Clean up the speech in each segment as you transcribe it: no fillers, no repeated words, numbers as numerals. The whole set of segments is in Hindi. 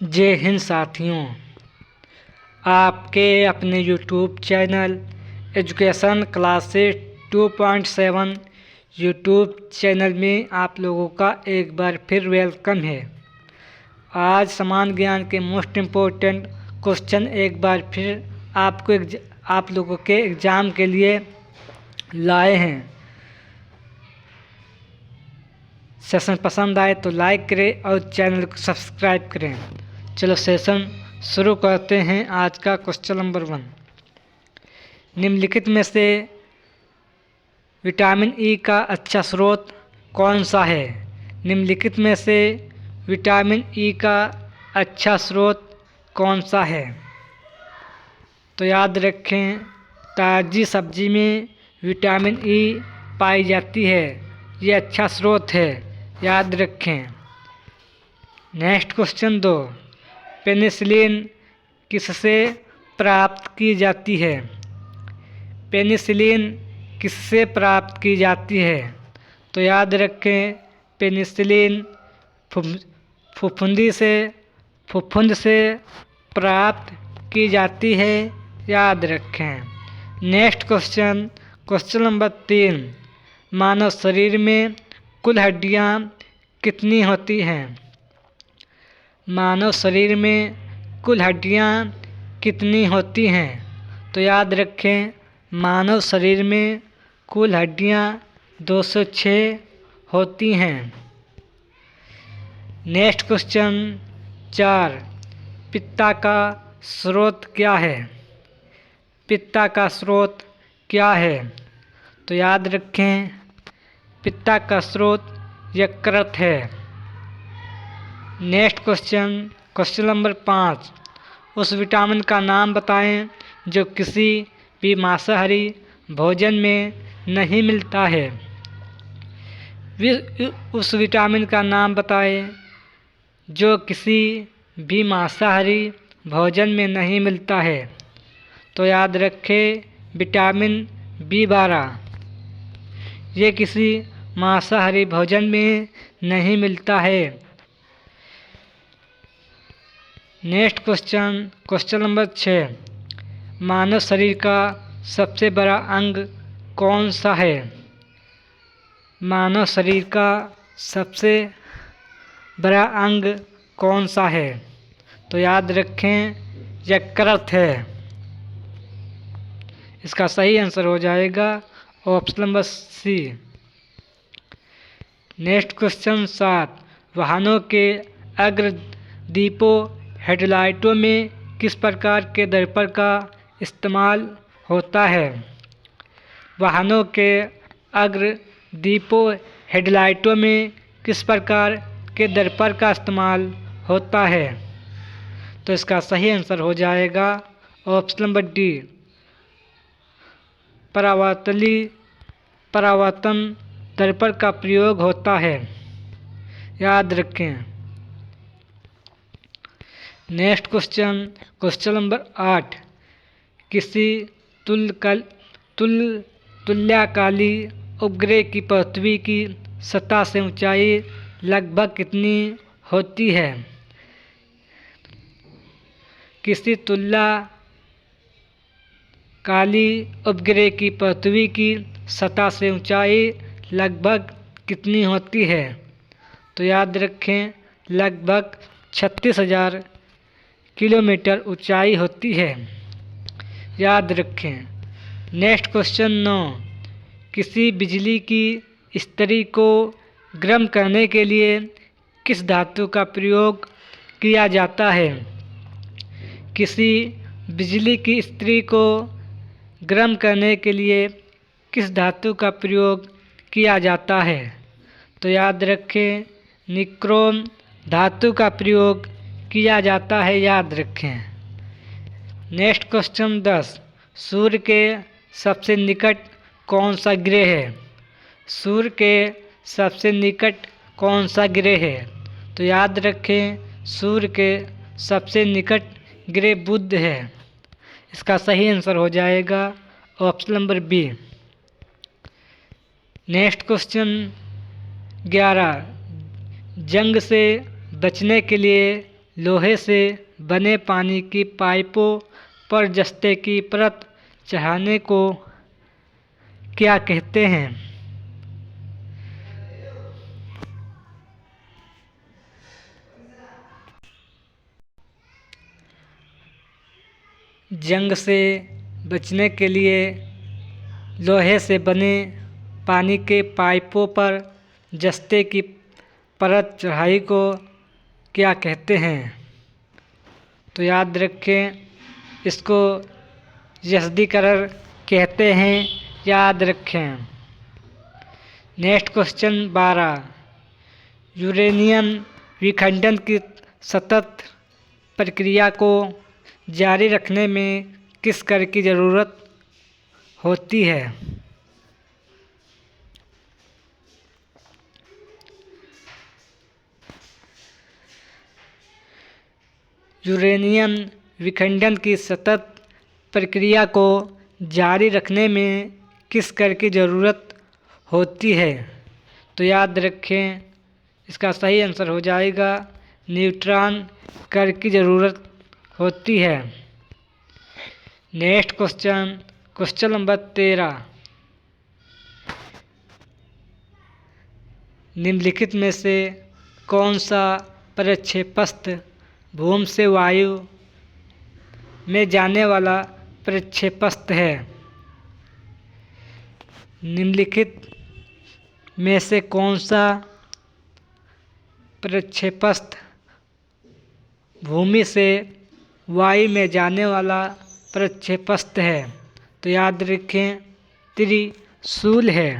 जय हिंद साथियों, आपके अपने YouTube channel education classes 2.7 YouTube channel में आप लोगों का एक बार फिर वेलकम है। आज समान ज्ञान के मोस्ट इम्पोर्टेंट क्वेश्चन एक बार फिर आप लोगों के एग्ज़ाम के लिए लाए हैं। सेशन पसंद आए तो लाइक करें और चैनल को सब्सक्राइब करें। चलो सेशन शुरू करते हैं। आज का क्वेश्चन नंबर 1, निम्नलिखित में से विटामिन ई का अच्छा स्रोत कौन सा है? निम्नलिखित में से विटामिन ई का अच्छा स्रोत कौन सा है? तो याद रखें, ताज़ी सब्जी में विटामिन ई पाई जाती है, ये अच्छा स्रोत है, याद रखें। नेक्स्ट क्वेश्चन 2, पेनिसिलिन किससे प्राप्त की जाती है? पेनिसिलिन किससे प्राप्त की जाती है? तो याद रखें, पेनिसिलिन फफूंद से प्राप्त की जाती है, याद रखें। नेक्स्ट क्वेश्चन नंबर 3, मानव शरीर में कुल हड्डियाँ कितनी होती हैं? मानव शरीर में कुल हड्डियाँ कितनी होती हैं? तो याद रखें, मानव शरीर में कुल हड्डियाँ 206 होती हैं। नेक्स्ट क्वेश्चन 4, पित्त का स्रोत क्या है? पित्त का स्रोत क्या है? तो याद रखें, पित्त का स्रोत यकृत है। नेक्स्ट क्वेश्चन नंबर 5, उस विटामिन का नाम बताएं जो किसी भी मांसाहारी भोजन में नहीं मिलता है। उस विटामिन का नाम बताएं जो किसी भी मांसाहारी भोजन में नहीं मिलता है। तो याद रखें, विटामिन B12, ये किसी मांसाहारी भोजन में नहीं मिलता है। नेक्स्ट क्वेश्चन नंबर 6, मानव शरीर का सबसे बड़ा अंग कौन सा है? मानव शरीर का सबसे बड़ा अंग कौन सा है? तो याद रखें, यकृत है। इसका सही आंसर हो जाएगा option number C। Next question 7, वाहनों के अग्रदीपों हेडलाइटों में किस प्रकार के दर्पण का इस्तेमाल होता है? वाहनों के अग्रदीपों हेडलाइटों में किस प्रकार के दर्पण का इस्तेमाल होता है? तो इसका सही आंसर हो जाएगा ऑप्शन नंबर D, परावर्तन दर्पण का प्रयोग होता है, याद रखें। नेक्स्ट क्वेश्चन नंबर 8, किसी तुल्यकाली उपग्रह की पृथ्वी की सतह से ऊंचाई लगभग कितनी होती है? किसी तुल्यकाली उपग्रह की पृथ्वी की सतह से ऊंचाई लगभग कितनी होती है? तो याद रखें, लगभग 36,000 किलोमीटर ऊंचाई होती है, याद रखें। नेक्स्ट क्वेश्चन 9, किसी बिजली की इस्त्री को गर्म करने के लिए किस धातु का प्रयोग किया जाता है? किसी बिजली की इस्त्री को गर्म करने के लिए किस धातु का प्रयोग किया जाता है? तो याद रखें, निक्रोम धातु का प्रयोग किया जाता है, याद रखें। नेक्स्ट क्वेश्चन 10, सूर्य के सबसे निकट कौन सा ग्रह है? सूर्य के सबसे निकट कौन सा ग्रह है? तो याद रखें, सूर्य के सबसे निकट ग्रह बुध है। इसका सही आंसर हो जाएगा option number B। Next question 11, जंग से बचने के लिए लोहे से बने पानी की पाइपों पर जस्ते की परत चढ़ाने को क्या कहते हैं? जंग से बचने के लिए लोहे से बने पानी के पाइपों पर जस्ते की परत चढ़ाई को क्या कहते हैं? तो याद रखें, इसको यस्दीकरण कहते हैं, याद रखें। नेक्स्ट क्वेश्चन 12, यूरेनियम विखंडन की सतत प्रक्रिया को जारी रखने में किस कार्य की ज़रूरत होती है? यूरेनियम विखंडन की सतत प्रक्रिया को जारी रखने में किस कार्य की ज़रूरत होती है? तो याद रखें, इसका सही आंसर हो जाएगा न्यूट्रॉन कार्य की ज़रूरत होती है। नेक्स्ट क्वेश्चन नंबर 13, निम्नलिखित में से कौन सा प्रक्षेपस्त्र भूमि से वायु में जाने वाला प्रक्षेपस्त्र है? निम्नलिखित में से कौन सा प्रक्षेपस्त्र भूमि से वायु में जाने वाला प्रक्षेपस्त्र है? तो याद रखें, त्रिशूल है।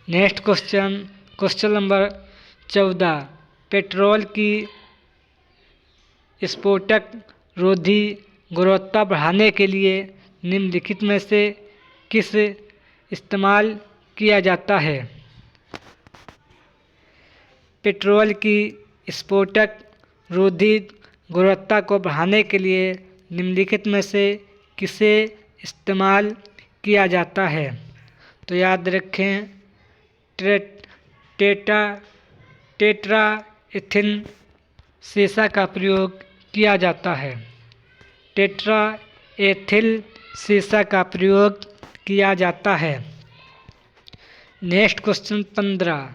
नेक्स्ट क्वेश्चन नंबर 14, पेट्रोल की स्फोटक रोधी गुणवत्ता बढ़ाने के लिए निम्नलिखित में से किस इस्तेमाल किया जाता है? पेट्रोल की स्फोटक रोधी गुणवत्ता को बढ़ाने के लिए निम्नलिखित में से किसे इस्तेमाल किया जाता है? तो याद रखें, टेट्रा एथिल सीसा का प्रयोग किया जाता है। टेट्रा एथिल सीसा का प्रयोग किया जाता है। नेक्स्ट क्वेश्चन 15,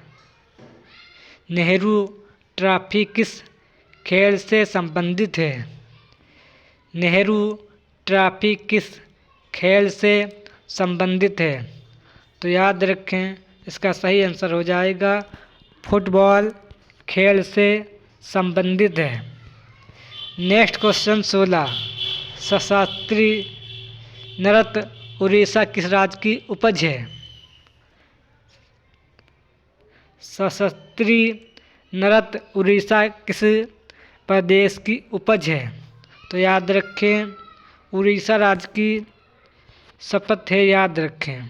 नेहरू ट्रॉफी किस खेल से संबंधित है? नेहरू ट्रॉफी किस खेल से संबंधित है? तो याद रखें, इसका सही आंसर हो जाएगा फुटबॉल खेल से संबंधित है। नेक्स्ट क्वेश्चन 16, सशस्त्री नृत्य उड़ीसा किस राज्य की उपज है? सशस्त्री नृत्य उड़ीसा किस प्रदेश की उपज है? तो याद रखें, उड़ीसा राज्य की शपथ है, याद रखें,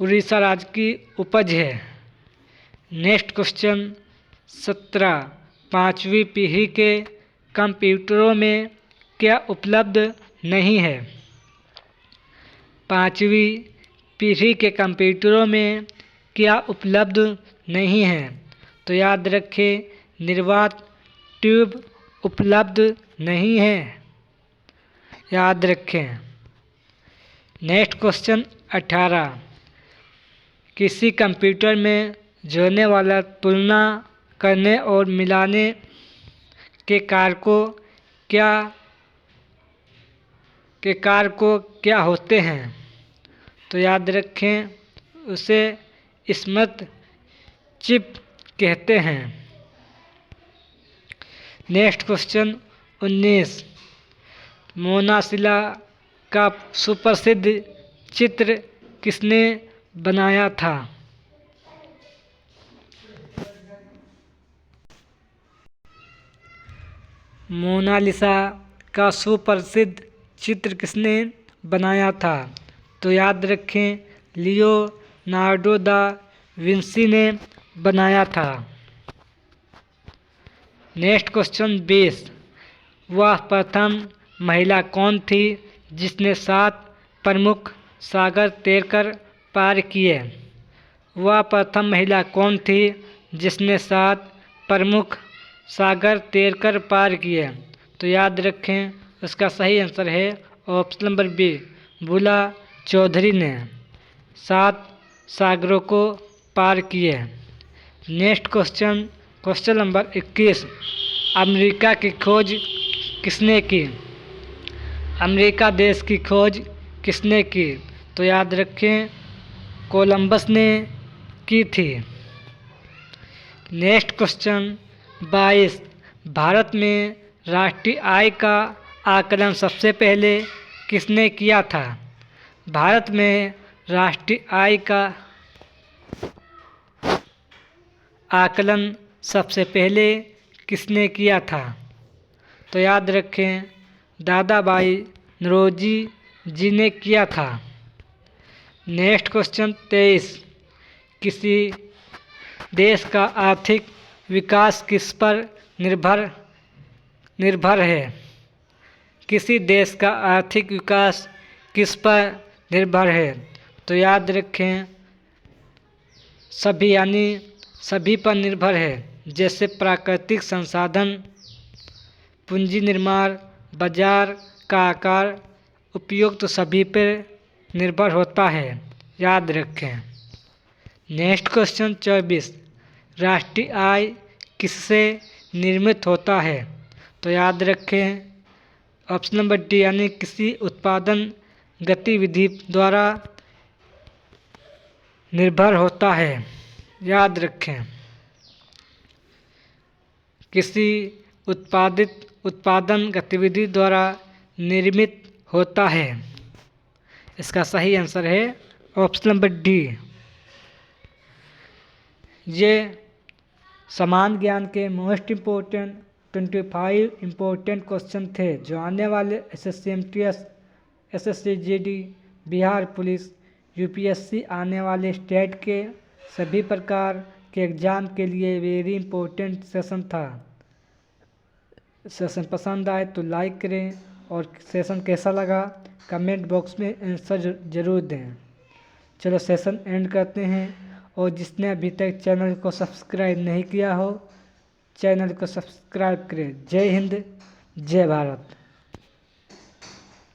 उड़ीसा राज्य की उपज है। नेक्स्ट क्वेश्चन 17, पाँचवीं पीढ़ी के कंप्यूटरों में क्या उपलब्ध नहीं है? पाँचवीं पीढ़ी के कंप्यूटरों में क्या उपलब्ध नहीं है? तो याद रखें, निर्वात ट्यूब उपलब्ध नहीं है, याद रखें। नेक्स्ट क्वेश्चन 18, किसी कंप्यूटर में जोड़ने वाला तुलना करने और मिलाने के कार्य को क्या होते हैं? तो याद रखें, उसे स्मृति चिप कहते हैं। नेक्स्ट क्वेश्चन 19, मोनालिसा का सुप्रसिद्ध चित्र किसने बनाया था? मोनालिसा का सुप्रसिद्ध चित्र किसने बनाया था? तो याद रखें, लियोनार्डो दा विंसी ने बनाया था। नेक्स्ट क्वेश्चन 20, वह प्रथम महिला कौन थी जिसने 7 प्रमुख सागर तैरकर पार किए? वह प्रथम महिला कौन थी जिसने 7 प्रमुख सागर तैरकर पार किए? तो याद रखें, उसका सही आंसर है ऑप्शन नंबर बी, बुला चौधरी ने 7 सागरों को पार किए। Next question, question number 21, America की खोज किसने की? अमेरिका देश की खोज किसने की? तो याद रखें, कोलंबस ने की थी। नेक्स्ट क्वेश्चन 22, भारत में राष्ट्रीय आय का आकलन सबसे पहले किसने किया था? भारत में राष्ट्रीय आय का आकलन सबसे पहले किसने किया था? तो याद रखें, दादा भाई नौरोजी जी ने किया था। नेक्स्ट क्वेश्चन 23, किसी देश का आर्थिक विकास किस पर निर्भर है? किसी देश का आर्थिक विकास किस पर निर्भर है? तो याद रखें, सभी यानी सभी पर निर्भर है, जैसे प्राकृतिक संसाधन, पूंजी निर्माण, बाजार का आकार, उपयोग तो सभी पर निर्भर होता है, याद रखें। नेक्स्ट क्वेश्चन 24, राष्ट्रीय आय किससे निर्मित होता है? तो याद रखें, ऑप्शन नंबर डी यानी किसी उत्पादन गतिविधि द्वारा निर्भर होता है, याद रखें। किसी उत्पादन गतिविधि द्वारा निर्मित होता है। इसका सही आंसर है ऑप्शन नंबर डी। ये समान ज्ञान के मोस्ट इम्पोर्टेंट 25 इम्पोर्टेंट क्वेश्चन थे जो आने वाले SSC-MTS, SSC-GD, Bihar police, UPSC आने वाले स्टेट के सभी प्रकार के एग्ज़ाम के लिए वेरी इम्पोर्टेंट सेशन था। सेशन पसंद आए तो लाइक करें और सेशन कैसा लगा कमेंट बॉक्स में आंसर ज़रूर दें। चलो सेशन एंड करते हैं, और जिसने अभी तक चैनल को सब्सक्राइब नहीं किया हो, चैनल को सब्सक्राइब करें। जय हिंद, जय भारत।